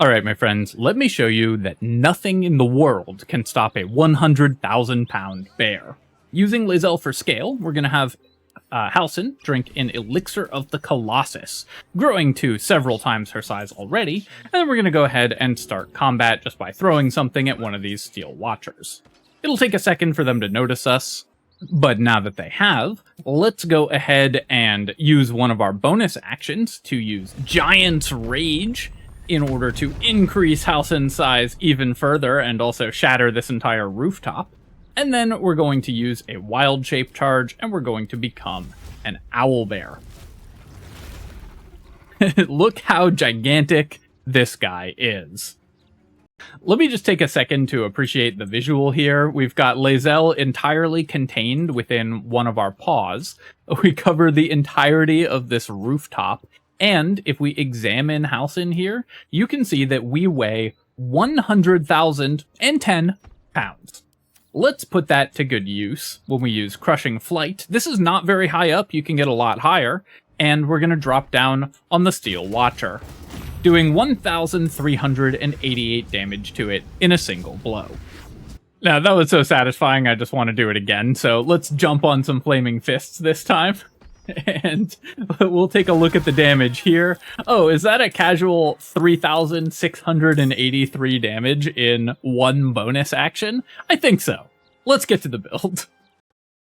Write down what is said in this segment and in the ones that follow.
Alright, my friends, let me show you that nothing in the world can stop a 100,000 pound bear. Using Lae'zel for scale, we're going to have Halsin drink an Elixir of the Colossus, growing to several times her size already, and then we're going to go ahead and start combat just by throwing something at one of these Steel Watchers. It'll take a second for them to notice us, but now that they have, let's go ahead and use one of our bonus actions to use Giant's Rage in order to increase Halsin's size even further and also shatter this entire rooftop. And then we're going to use a Wild Shape charge, and we're going to become an Owlbear. Look how gigantic this guy is. Let me just take a second to appreciate the visual here. We've got Lae'zel entirely contained within one of our paws. We cover the entirety of this rooftop. And if we examine Halsin here, you can see that we weigh 100,010 pounds. Let's put that to good use when we use Crushing Flight. This is not very high up, you can get a lot higher, and we're going to drop down on the Steel Watcher, doing 1,388 damage to it in a single blow. Now, that was so satisfying, I just want to do it again, so let's jump on some Flaming Fists this time. And we'll take a look at the damage here. Oh, is that a casual 3,683 damage in one bonus action? I think so. Let's get to the build.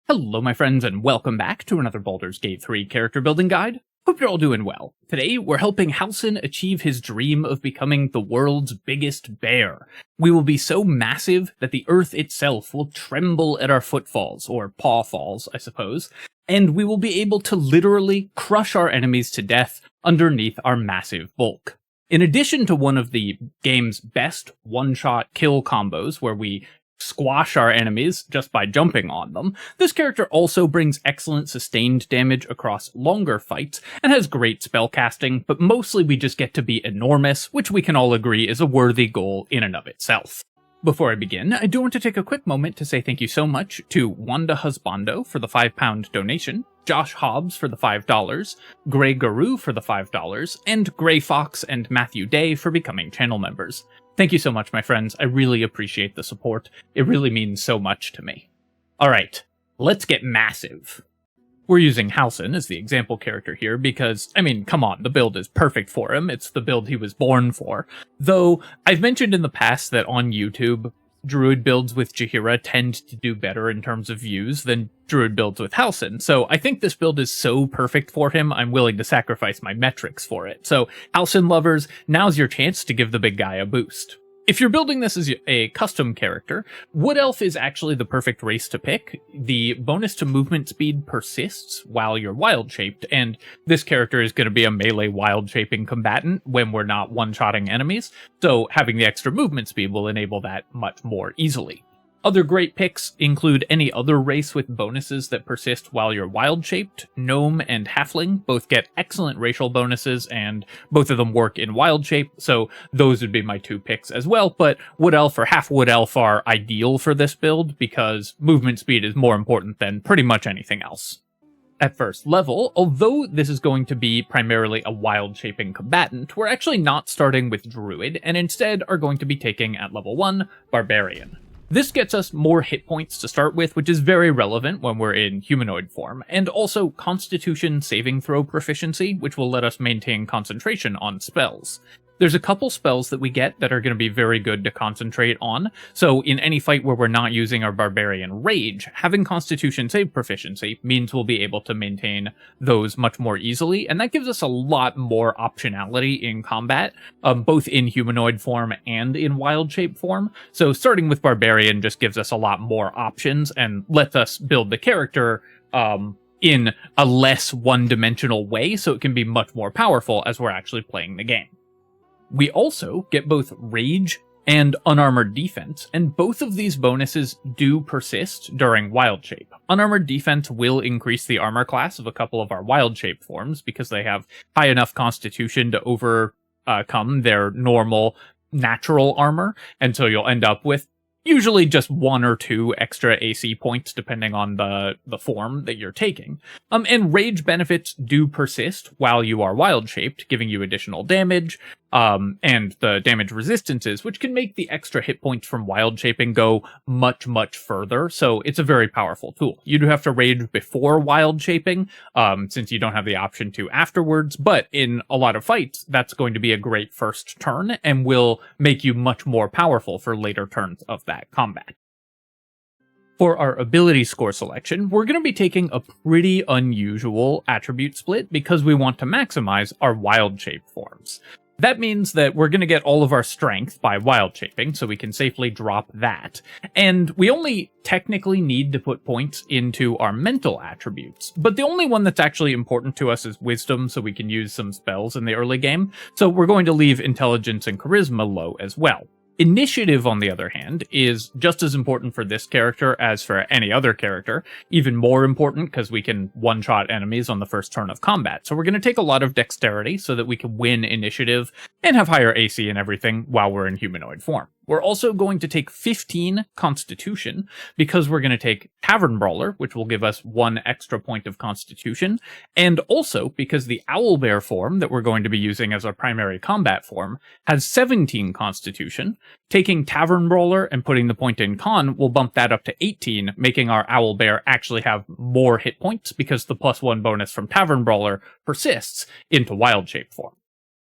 Hello, my friends, and welcome back to another Baldur's Gate 3 character building guide. Hope you're all doing well. Today, we're helping Halsin achieve his dream of becoming the world's biggest bear. We will be so massive that the earth itself will tremble at our footfalls, or paw falls, I suppose, and we will be able to literally crush our enemies to death underneath our massive bulk. In addition to one of the game's best one-shot kill combos, where we squash our enemies just by jumping on them, this character also brings excellent sustained damage across longer fights and has great spellcasting, but mostly we just get to be enormous, which we can all agree is a worthy goal in and of itself. Before I begin, I do want to take a quick moment to say thank you so much to Wanda Husbando for the £5 donation, Josh Hobbs for the $5, Grey Guru for the $5, and Grey Fox and Matthew Day for becoming channel members. Thank you so much, my friends. I really appreciate the support. It really means so much to me. Alright, let's get massive. We're using Halsin as the example character here because, I mean, come on, the build is perfect for him. It's the build he was born for. Though, I've mentioned in the past that on YouTube, Druid builds with Jaheira tend to do better in terms of views than Druid builds with Halsin, so I think this build is so perfect for him, I'm willing to sacrifice my metrics for it. So, Halsin lovers, now's your chance to give the big guy a boost. If you're building this as a custom character, Wood Elf is actually the perfect race to pick. The bonus to movement speed persists while you're wild-shaped, and this character is going to be a melee wild-shaping combatant when we're not one-shotting enemies, so having the extra movement speed will enable that much more easily. Other great picks include any other race with bonuses that persist while you're wild-shaped. Gnome and Halfling both get excellent racial bonuses, and both of them work in wild shape, so those would be my two picks as well, but Wood Elf or Half Wood Elf are ideal for this build because movement speed is more important than pretty much anything else. At first level, although this is going to be primarily a wild-shaping combatant, we're actually not starting with Druid, and instead are going to be taking at level 1, Barbarian. This gets us more hit points to start with, which is very relevant when we're in humanoid form, and also Constitution saving throw proficiency, which will let us maintain concentration on spells. There's a couple spells that we get that are going to be very good to concentrate on, so in any fight where we're not using our Barbarian Rage, having Constitution save proficiency means we'll be able to maintain those much more easily, and that gives us a lot more optionality in combat, both in humanoid form and in wild shape form. So starting with Barbarian just gives us a lot more options and lets us build the character in a less one-dimensional way, so it can be much more powerful as we're actually playing the game. We also get both Rage and Unarmored Defense, and both of these bonuses do persist during Wild Shape. Unarmored Defense will increase the armor class of a couple of our Wild Shape forms because they have high enough constitution to overcome their normal natural armor, and so you'll end up with usually just 1 or 2 extra AC points depending on the form that you're taking. And rage benefits do persist while you are wild-shaped, giving you additional damage, and the damage resistances, which can make the extra hit points from wild shaping go much, much further. So it's a very powerful tool. You do have to rage before wild shaping, since you don't have the option to afterwards, but in a lot of fights, that's going to be a great first turn and will make you much more powerful for later turns of that combat. For our ability score selection, we're going to be taking a pretty unusual attribute split because we want to maximize our wild shape forms. That means that we're going to get all of our strength by wild shaping, so we can safely drop that. And we only technically need to put points into our mental attributes, but the only one that's actually important to us is wisdom, so we can use some spells in the early game. So we're going to leave intelligence and charisma low as well. Initiative, on the other hand, is just as important for this character as for any other character, even more important because we can one-shot enemies on the first turn of combat. So we're going to take a lot of dexterity so that we can win initiative and have higher AC and everything while we're in humanoid form. We're also going to take 15 Constitution because we're going to take Tavern Brawler, which will give us 1 extra point of Constitution, and also because the Owlbear form that we're going to be using as our primary combat form has 17 Constitution. Taking Tavern Brawler and putting the point in Con will bump that up to 18, making our Owlbear actually have more hit points because the +1 bonus from Tavern Brawler persists into Wild Shape form.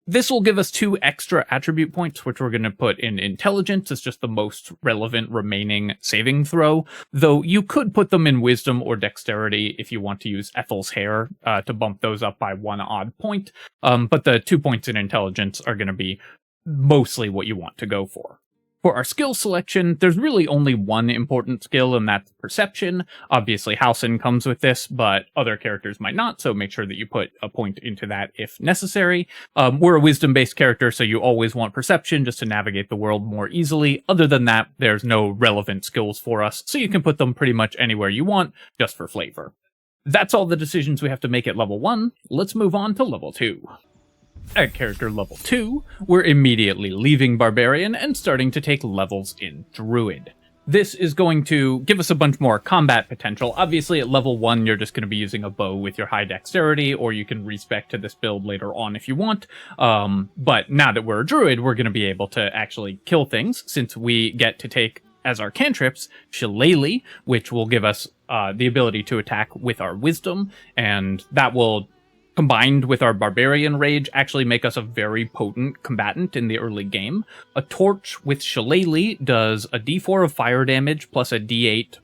This will give us 2 extra attribute points, which we're going to put in Intelligence as just the most relevant remaining saving throw, though you could put them in Wisdom or Dexterity if you want to use Ethel's Hair to bump those up by 1 odd point, but the 2 points in Intelligence are going to be mostly what you want to go for. For our skill selection, there's really only one important skill, and that's Perception. Obviously, Halsin comes with this, but other characters might not, so make sure that you put a point into that if necessary. We're a Wisdom-based character, so you always want Perception just to navigate the world more easily. Other than that, there's no relevant skills for us, so you can put them pretty much anywhere you want, just for flavor. That's all the decisions we have to make at level 1. Let's move on to level 2. At character level 2, we're immediately leaving Barbarian and starting to take levels in Druid. This is going to give us a bunch more combat potential. Obviously, at level 1, you're just going to be using a bow with your high dexterity, or you can respec to this build later on if you want. But now that we're a Druid, we're going to be able to actually kill things, since we get to take as our cantrips Shillelagh, which will give us the ability to attack with our Wisdom, and that will, combined with our Barbarian Rage, actually make us a very potent combatant in the early game. A Torch with Shillelagh does a d4 of fire damage plus a d8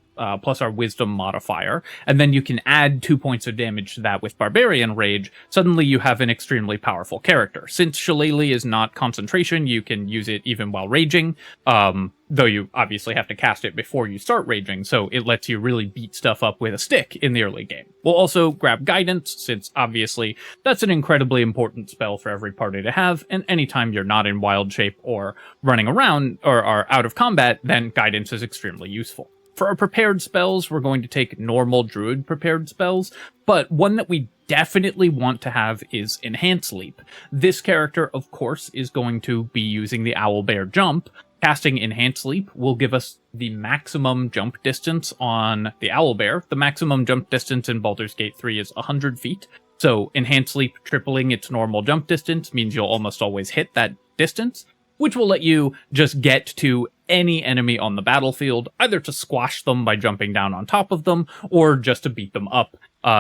plus our Wisdom modifier, and then you can add 2 points of damage to that with Barbarian Rage. Suddenly you have an extremely powerful character. Since Shillelagh is not concentration, you can use it even while raging, though you obviously have to cast it before you start raging, so it lets you really beat stuff up with a stick in the early game. We'll also grab Guidance, since obviously that's an incredibly important spell for every party to have, and anytime you're not in wild shape or running around or are out of combat, then Guidance is extremely useful. For our prepared spells, we're going to take normal Druid prepared spells, but one that we definitely want to have is Enhance Leap. This character, of course, is going to be using the Owlbear Jump. Casting Enhance Leap will give us the maximum jump distance on the Owlbear. The maximum jump distance in Baldur's Gate 3 is 100 feet, so Enhance Leap tripling its normal jump distance means you'll almost always hit that distance, which will let you just get to any enemy on the battlefield, either to squash them by jumping down on top of them, or just to beat them up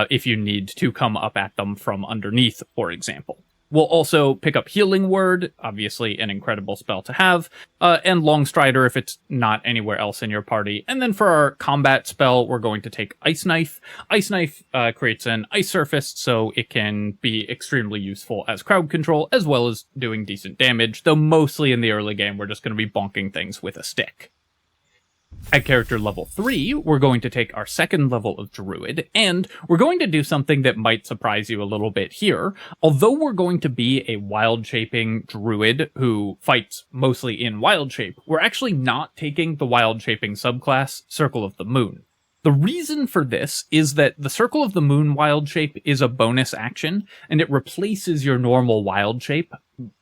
if you need to come up at them from underneath, for example. We'll also pick up Healing Word, obviously an incredible spell to have, and Long Strider if it's not anywhere else in your party. And then for our combat spell, we're going to take Ice Knife. Ice Knife creates an ice surface, so it can be extremely useful as crowd control, as well as doing decent damage, though mostly in the early game, we're just going to be bonking things with a stick. At character level 3, we're going to take our second level of Druid, and we're going to do something that might surprise you a little bit here. Although we're going to be a wild-shaping Druid who fights mostly in wild shape, we're actually not taking the wild-shaping subclass, Circle of the Moon. The reason for this is that the Circle of the Moon wild shape is a bonus action, and it replaces your normal wild shape,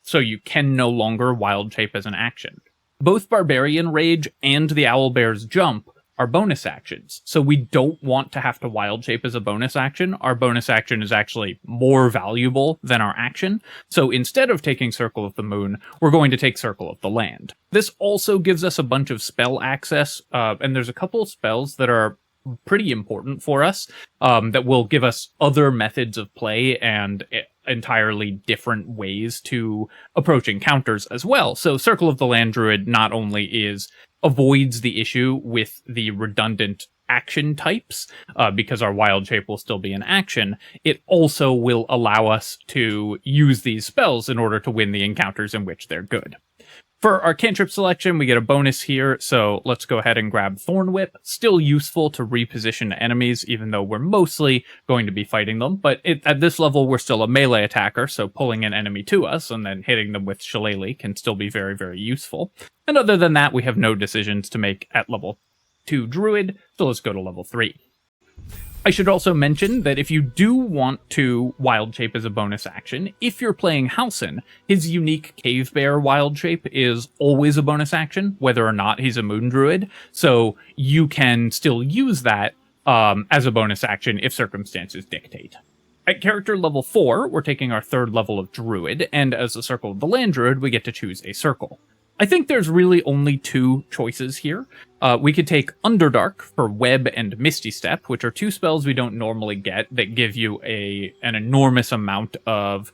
so you can no longer wild shape as an action. Both Barbarian Rage and the Owlbear's Jump are bonus actions. So we don't want to have to wild shape as a bonus action. Our bonus action is actually more valuable than our action. So instead of taking Circle of the Moon, we're going to take Circle of the Land. This also gives us a bunch of spell access, and there's a couple of spells that are pretty important for us, that will give us other methods of play and entirely different ways to approach encounters as well. So Circle of the Land Druid not only avoids the issue with the redundant action types, because our wild shape will still be an action, it also will allow us to use these spells in order to win the encounters in which they're good. For our cantrip selection, we get a bonus here, so let's go ahead and grab Thorn Whip. Still useful to reposition enemies, even though we're mostly going to be fighting them, but at this level, we're still a melee attacker, so pulling an enemy to us and then hitting them with Shillelagh can still be very, very useful. And other than that, we have no decisions to make at level 2 Druid, so let's go to level 3. I should also mention that if you do want to wild shape as a bonus action, if you're playing Halsin, his unique Cave Bear wild shape is always a bonus action, whether or not he's a Moon Druid, so you can still use that as a bonus action if circumstances dictate. At character level 4, we're taking our 3rd level of Druid, and as a Circle of the Land Druid, we get to choose a circle. I think there's really only 2 choices here. We could take Underdark for Web and Misty Step, which are 2 spells we don't normally get that give you an enormous amount of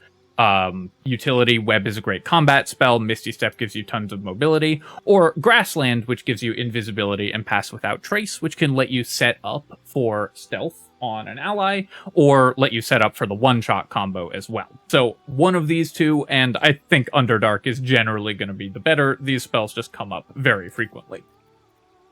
utility. Web is a great combat spell, Misty Step gives you tons of mobility, or Grassland, which gives you invisibility and Pass Without Trace, which can let you set up for stealth on an ally, or let you set up for the one-shot combo as well. So one of these 2, and I think Underdark is generally going to be the better. These spells just come up very frequently.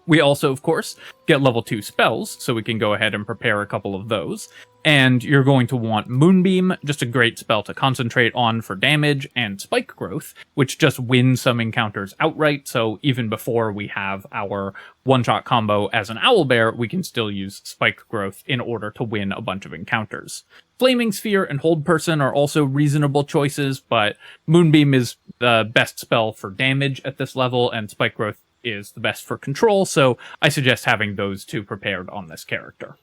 We also, of course, get level 2 spells, so we can go ahead and prepare a couple of those. And you're going to want Moonbeam, just a great spell to concentrate on for damage, and Spike Growth, which just wins some encounters outright, so even before we have our one-shot combo as an Owlbear, we can still use Spike Growth in order to win a bunch of encounters. Flaming Sphere and Hold Person are also reasonable choices, but Moonbeam is the best spell for damage at this level, and Spike Growth is the best for control, so I suggest having those 2 prepared on this character.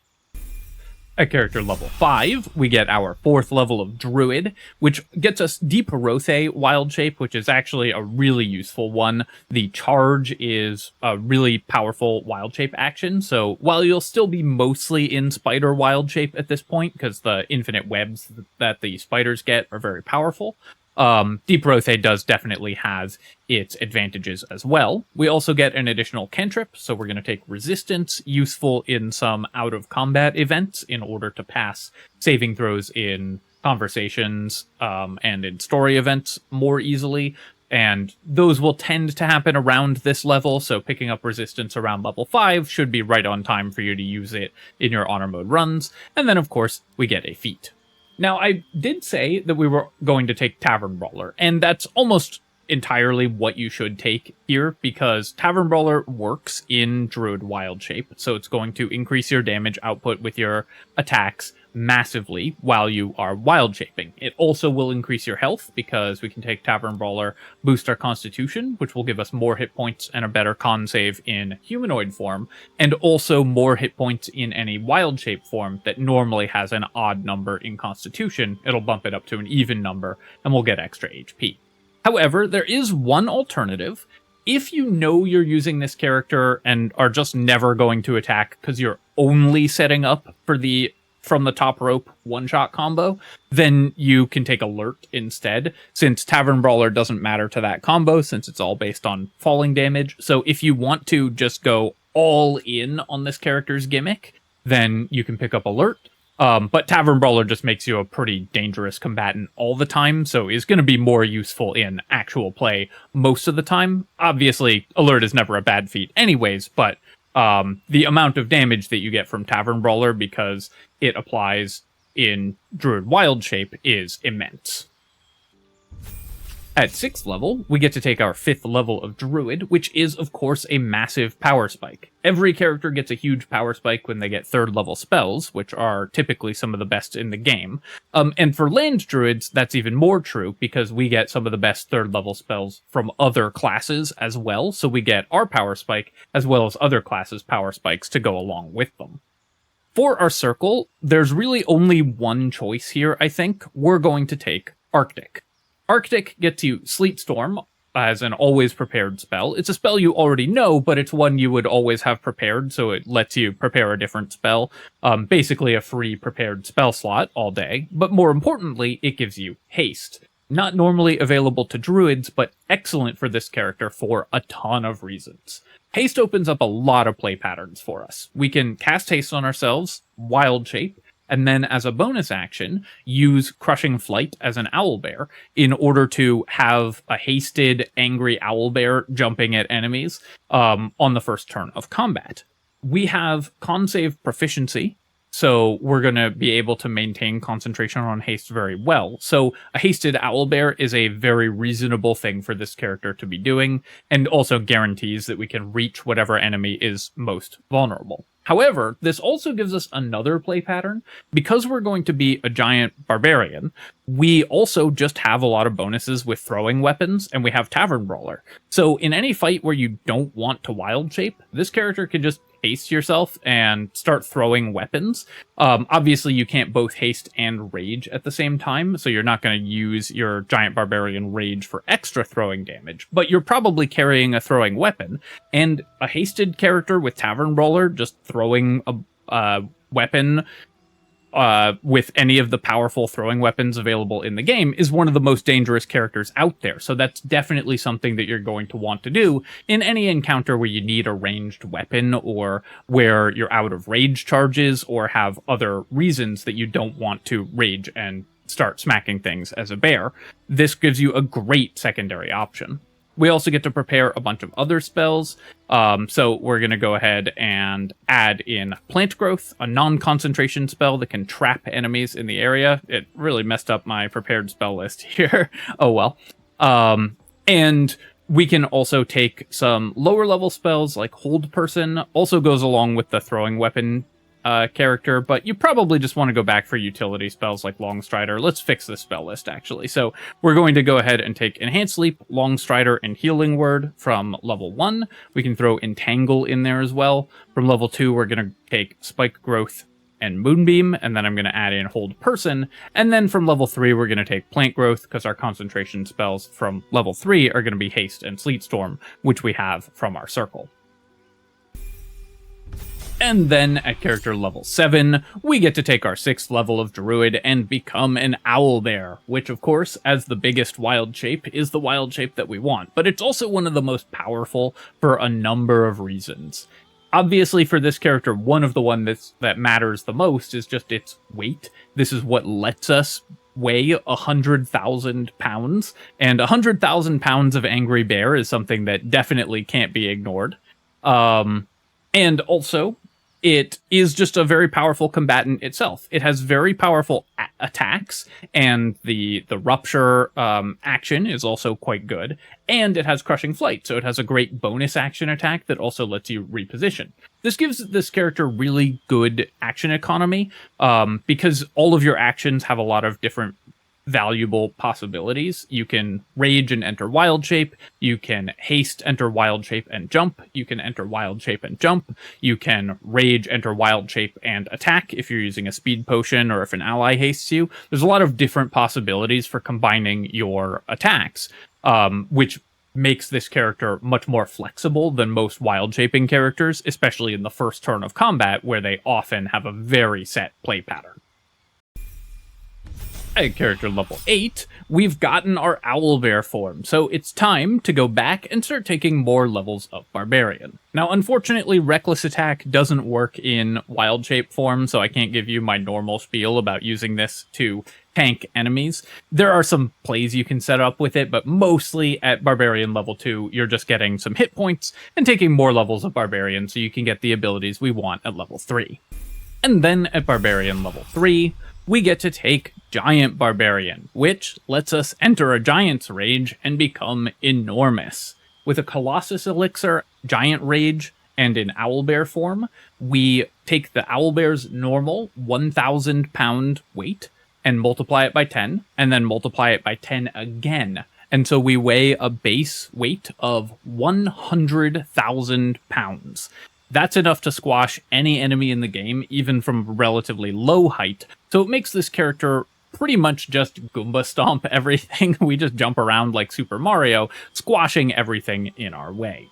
At character level 5, we get our 4th level of Druid, which gets us Deep Rothe wild shape, which is actually a really useful one. The charge is a really powerful wild shape action, so while you'll still be mostly in spider wild shape at this point, because the infinite webs that the spiders get are very powerful, Deep Rothe does definitely have its advantages as well. We also get an additional cantrip, so we're going to take Resistance, useful in some out-of-combat events in order to pass saving throws in conversations and in story events more easily, and those will tend to happen around this level, so picking up Resistance around level 5 should be right on time for you to use it in your honor mode runs, and then of course we get a feat. Now, I did say that we were going to take Tavern Brawler, and that's almost entirely what you should take here, because Tavern Brawler works in Druid wild shape, so it's going to increase your damage output with your attacks massively while you are wild shaping. It also will increase your health, because we can take Tavern Brawler, boost our Constitution, which will give us more hit points and a better con save in humanoid form, and also more hit points in any wild shape form that normally has an odd number in Constitution. It'll bump it up to an even number, and we'll get extra HP. However, there is one alternative. If you know you're using this character and are just never going to attack because you're only setting up for the from the top rope one-shot combo, then you can take Alert instead, since Tavern Brawler doesn't matter to that combo, since it's all based on falling damage. So if you want to just go all in on this character's gimmick, then you can pick up Alert. But Tavern Brawler just makes you a pretty dangerous combatant all the time, so is going to be more useful in actual play most of the time. Obviously, Alert is never a bad feat anyways, but the amount of damage that you get from Tavern Brawler, because it applies in Druid Wild shape, is immense. At 6th level, we get to take our 5th level of Druid, which is, of course, a massive power spike. Every character gets a huge power spike when they get 3rd level spells, which are typically some of the best in the game. And for Land Druids, that's even more true, because we get some of the best 3rd level spells from other classes as well, so we get our power spike, as well as other classes' power spikes to go along with them. For our circle, there's really only one choice here, I think. We're going to take Arctic. Arctic gets you Sleet Storm as an always prepared spell. It's a spell you already know, but it's one you would always have prepared, so it lets you prepare a different spell. Basically a free prepared spell slot all day. But more importantly, it gives you Haste. Not normally available to Druids, but excellent for this character for a ton of reasons. Haste opens up a lot of play patterns for us. We can cast Haste on ourselves, Wild Shape, and then as a bonus action, use Crushing Flight as an owlbear in order to have a hasted, angry owlbear jumping at enemies on the first turn of combat. We have con save proficiency, so we're going to be able to maintain concentration on haste very well. So a hasted owlbear is a very reasonable thing for this character to be doing, and also guarantees that we can reach whatever enemy is most vulnerable. However, this also gives us another play pattern. Because we're going to be a giant barbarian, we also just have a lot of bonuses with throwing weapons, and we have Tavern Brawler. So in any fight where you don't want to wild shape, this character can just haste yourself and start throwing weapons. Obviously, you can't both haste and rage at the same time, so you're not going to use your giant barbarian rage for extra throwing damage, but you're probably carrying a throwing weapon, and a hasted character with Tavern Brawler just throwing a weapon with any of the powerful throwing weapons available in the game is one of the most dangerous characters out there. So that's definitely something that you're going to want to do in any encounter where you need a ranged weapon, or where you're out of rage charges, or have other reasons that you don't want to rage and start smacking things as a bear. This gives you a great secondary option. We also get to prepare a bunch of other spells, so we're going to go ahead and add in Plant Growth, a non-concentration spell that can trap enemies in the area. It really messed up my prepared spell list here. Oh well. And we can also take some lower level spells like Hold Person, also goes along with the throwing weapon character, but you probably just want to go back for utility spells like Long Strider. Let's fix this spell list, actually. So we're going to go ahead and take Enhanced Sleep, Long Strider, and Healing Word from level 1. We can throw Entangle in there as well. From level 2, we're going to take Spike Growth and Moonbeam, and then I'm going to add in Hold Person. And then from level 3, we're going to take Plant Growth, because our concentration spells from level 3 are going to be Haste and Sleet Storm, which we have from our circle. And then at character level 7, we get to take our 6th level of Druid and become an Owlbear, which of course, as the biggest wild shape, is the wild shape that we want, but it's also one of the most powerful for a number of reasons. Obviously, for this character, one of the ones that matters the most is just its weight. This is what lets us weigh 100,000 pounds, and 100,000 pounds of Angry Bear is something that definitely can't be ignored. And also, it is just a very powerful combatant itself. It has very powerful attacks, and the Rupture action is also quite good, and it has Crushing Flight, so it has a great bonus action attack that also lets you reposition. This gives this character really good action economy, because all of your actions have a lot of different valuable possibilities. You can rage and enter wild shape, you can haste, enter wild shape and jump, you can enter wild shape and jump, you can rage, enter wild shape and attack if you're using a speed potion or if an ally hastes you. There's a lot of different possibilities for combining your attacks, which makes this character much more flexible than most wild shaping characters, especially in the first turn of combat where they often have a very set play pattern. At character level 8, we've gotten our Owlbear form, so it's time to go back and start taking more levels of Barbarian. Now, unfortunately, Reckless Attack doesn't work in wild shape form, so I can't give you my normal spiel about using this to tank enemies. There are some plays you can set up with it, but mostly at Barbarian level 2, you're just getting some hit points and taking more levels of Barbarian so you can get the abilities we want at level 3. And then at Barbarian level 3, we get to take Giant Barbarian, which lets us enter a Giant's Rage and become enormous. With a Colossus Elixir, Giant Rage, and in Owlbear form, we take the Owlbear's normal 1,000 pound weight and multiply it by 10, and then multiply it by 10 again. And so we weigh a base weight of 100,000 pounds. That's enough to squash any enemy in the game, even from a relatively low height. So it makes this character pretty much just Goomba stomp everything. We just jump around like Super Mario, squashing everything in our way.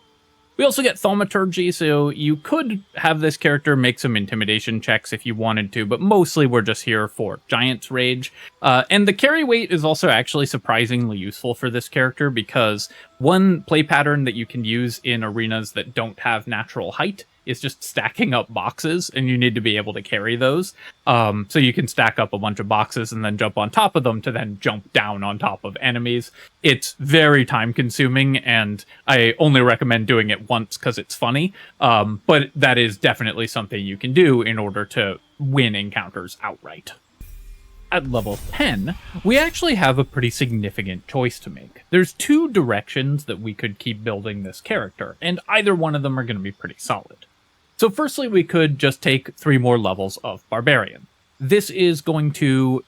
We also get Thaumaturgy, so you could have this character make some intimidation checks if you wanted to, but mostly we're just here for Giant's Rage. And the carry weight is also actually surprisingly useful for this character, because one play pattern that you can use in arenas that don't have natural height is just stacking up boxes, and you need to be able to carry those. So you can stack up a bunch of boxes and then jump on top of them to then jump down on top of enemies. It's very time consuming, and I only recommend doing it once because it's funny. But that is definitely something you can do in order to win encounters outright. At level 10, we actually have a pretty significant choice to make. There's two directions that we could keep building this character, and either one of them are going to be pretty solid. So firstly, we could just take 3 more levels of Barbarian. This is going to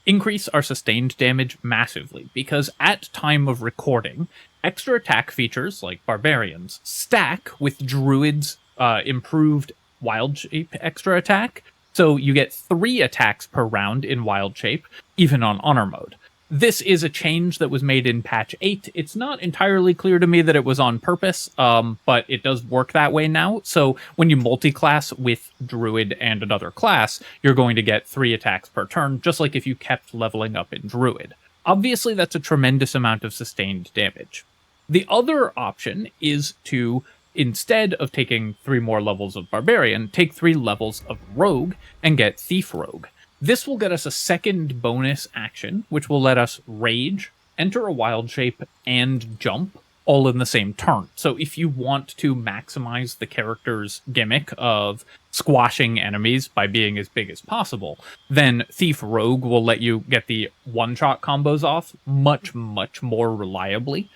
increase our sustained damage massively, because at time of recording, extra attack features like Barbarians stack with Druid's improved Wild Shape extra attack. So you get 3 attacks per round in Wild Shape, even on Honor Mode. This is a change that was made in patch 8. It's not entirely clear to me that it was on purpose, but it does work that way now. So when you multi-class with Druid and another class, you're going to get 3 attacks per turn, just like if you kept leveling up in Druid. Obviously, that's a tremendous amount of sustained damage. The other option is to, instead of taking 3 more levels of Barbarian, take 3 levels of Rogue and get Thief Rogue. This will get us a second bonus action, which will let us Rage, enter a Wild Shape, and jump, all in the same turn. So if you want to maximize the character's gimmick of squashing enemies by being as big as possible, then Thief Rogue will let you get the one-shot combos off much, much more reliably.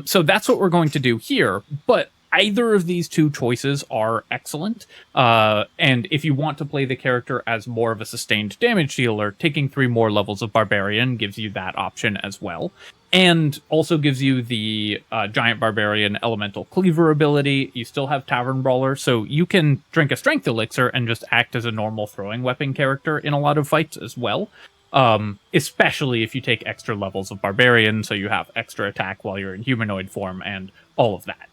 So that's what we're going to do here, but either of these two choices are excellent, and if you want to play the character as more of a sustained damage dealer, taking 3 more levels of Barbarian gives you that option as well, and also gives you the Giant Barbarian Elemental Cleaver ability. You still have Tavern Brawler, so you can drink a Strength Elixir and just act as a normal throwing weapon character in a lot of fights as well, especially if you take extra levels of Barbarian, so you have extra attack while you're in humanoid form and all of that.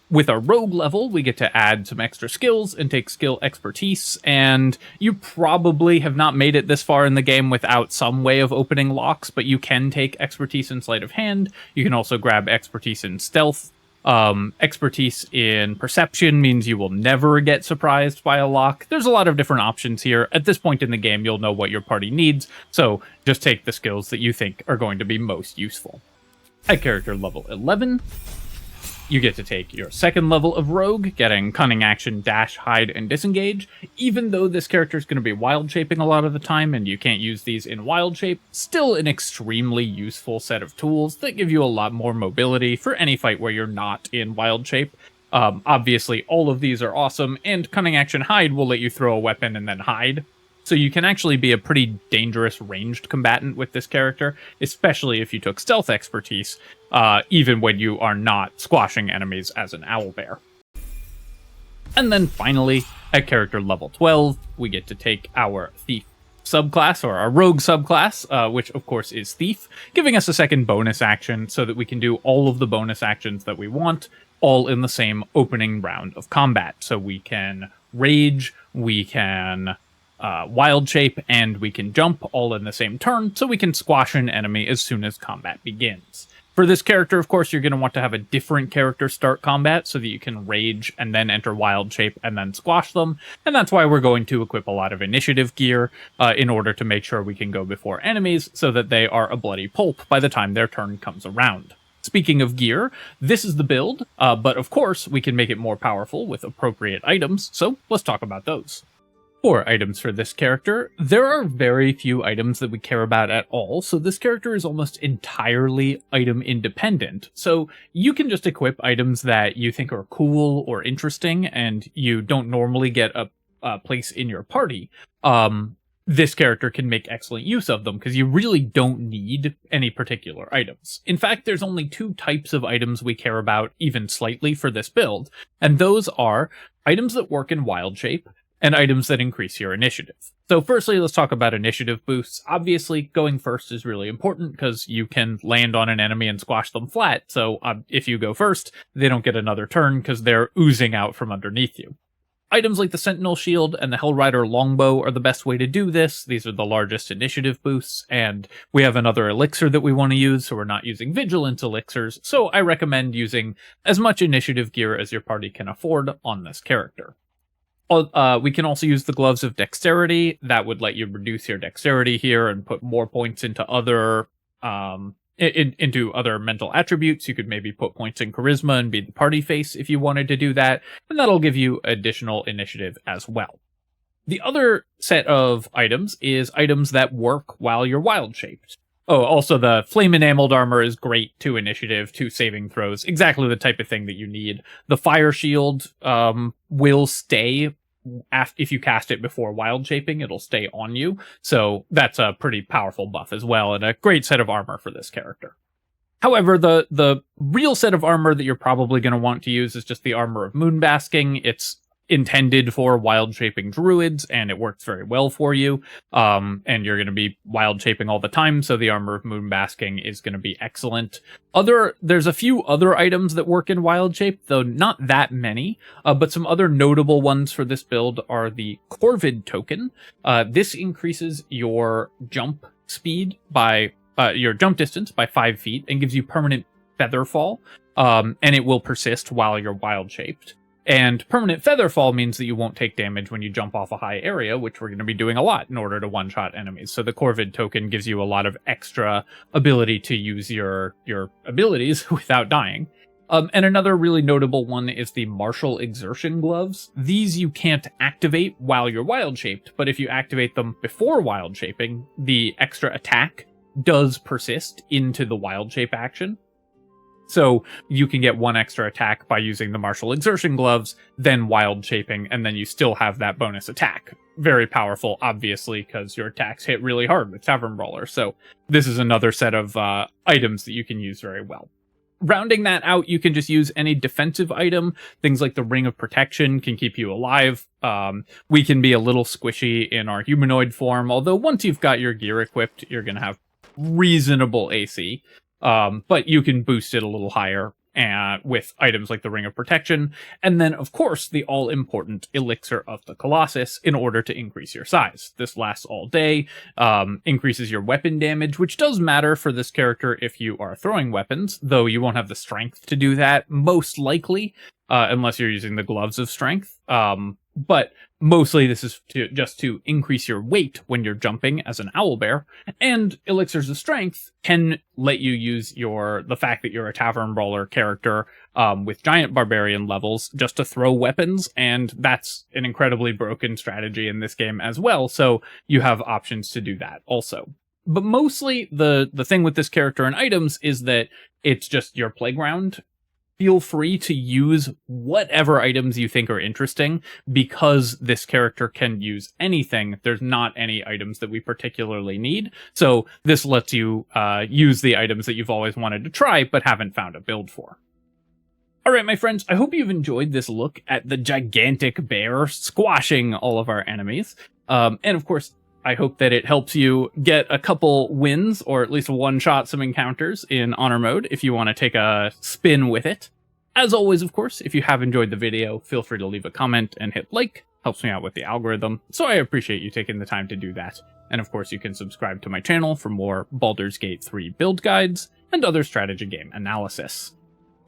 With our Rogue level, we get to add some extra skills and take skill expertise, and you probably have not made it this far in the game without some way of opening locks, but you can take expertise in sleight of hand. You can also grab expertise in stealth. Expertise in perception means you will never get surprised by a lock. There's a lot of different options here. At this point in the game, you'll know what your party needs, so just take the skills that you think are going to be most useful. At character level 11, you get to take your second level of Rogue, getting Cunning Action, Dash, Hide, and Disengage. Even though this character is going to be Wild Shaping a lot of the time, and you can't use these in Wild Shape, still an extremely useful set of tools that give you a lot more mobility for any fight where you're not in Wild Shape. Obviously, all of these are awesome, and Cunning Action Hide will let you throw a weapon and then hide. So you can actually be a pretty dangerous ranged combatant with this character, especially if you took stealth expertise, even when you are not squashing enemies as an owlbear. And then finally, at character level 12, we get to take our Thief subclass, or our Rogue subclass, which of course is Thief, giving us a second bonus action so that we can do all of the bonus actions that we want, all in the same opening round of combat. So we can Rage, we can Wild Shape, and we can jump all in the same turn, so we can squash an enemy as soon as combat begins. For this character, of course, you're going to want to have a different character start combat so that you can Rage and then enter Wild Shape and then squash them, and that's why we're going to equip a lot of initiative gear in order to make sure we can go before enemies so that they are a bloody pulp by the time their turn comes around. Speaking of gear, this is the build, but of course we can make it more powerful with appropriate items, so let's talk about those. For items for this character, there are very few items that we care about at all, so this character is almost entirely item independent. So you can just equip items that you think are cool or interesting and you don't normally get a place in your party. This character can make excellent use of them because you really don't need any particular items. In fact, there's only two types of items we care about even slightly for this build, and those are items that work in wild shape and items that increase your initiative. So firstly, let's talk about initiative boosts. Obviously, going first is really important because you can land on an enemy and squash them flat, so if you go first, they don't get another turn because they're oozing out from underneath you. Items like the Sentinel Shield and the Hellrider Longbow are the best way to do this. These are the largest initiative boosts, and we have another elixir that we want to use, so we're not using Vigilance elixirs, so I recommend using as much initiative gear as your party can afford on this character. We can also use the Gloves of Dexterity. That would let you reduce your dexterity here and put more points into other into other mental attributes. You could maybe put points in charisma and be the party face if you wanted to do that, and that'll give you additional initiative as well. The other set of items is items that work while you're wild shaped. Oh, also the Flame Enameled Armor is great to initiative, to saving throws, exactly the type of thing that you need. The Fire Shield will stay if you cast it before wild shaping, it'll stay on you. So that's a pretty powerful buff as well, and a great set of armor for this character. However, the real set of armor that you're probably going to want to use is just the Armor of Moonbasking. It's intended for wild shaping druids, and it works very well for you. And you're going to be wild shaping all the time, so the Armor of Moonbasking is going to be excellent. There's a few other items that work in wild shape, though not that many. But some other notable ones for this build are the Corvid token. This increases your jump speed by your jump distance by 5 feet and gives you permanent feather fall. And it will persist while you're wild shaped. And permanent feather fall means that you won't take damage when you jump off a high area, which we're going to be doing a lot in order to one-shot enemies. So the Corvid token gives you a lot of extra ability to use your abilities without dying. And another really notable one is the Martial Exertion Gloves. These you can't activate while you're wild shaped, but if you activate them before wild shaping, the extra attack does persist into the wild shape action. So you can get one extra attack by using the Martial Exertion Gloves, then wild shaping, and then you still have that bonus attack. Very powerful, obviously, because your attacks hit really hard with Tavern Brawler. So this is another set of items that you can use very well. Rounding that out, you can just use any defensive item. Things like the Ring of Protection can keep you alive. We can be a little squishy in our humanoid form, although once you've got your gear equipped, you're going to have reasonable AC. But you can boost it a little higher with items like the Ring of Protection, and then, of course, the all-important Elixir of the Colossus in order to increase your size. This lasts all day, increases your weapon damage, which does matter for this character if you are throwing weapons, though you won't have the strength to do that, most likely, unless you're using the Gloves of Strength. But mostly this is just to increase your weight when you're jumping as an owlbear, and Elixirs of Strength can let you use the fact that you're a Tavern Brawler character with giant Barbarian levels just to throw weapons, and that's an incredibly broken strategy in this game as well, so you have options to do that also. But mostly the thing with this character and items is that it's just your playground. Feel free to use whatever items you think are interesting, because this character can use anything. There's not any items that we particularly need, so this lets you use the items that you've always wanted to try but haven't found a build for. Alright, my friends, I hope you've enjoyed this look at the gigantic bear squashing all of our enemies. And of course, I hope that it helps you get a couple wins, or at least one-shot some encounters in Honor Mode if you want to take a spin with it. As always, of course, if you have enjoyed the video, feel free to leave a comment and hit like. Helps me out with the algorithm, so I appreciate you taking the time to do that. And of course, you can subscribe to my channel for more Baldur's Gate 3 build guides and other strategy game analysis.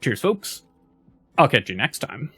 Cheers, folks. I'll catch you next time.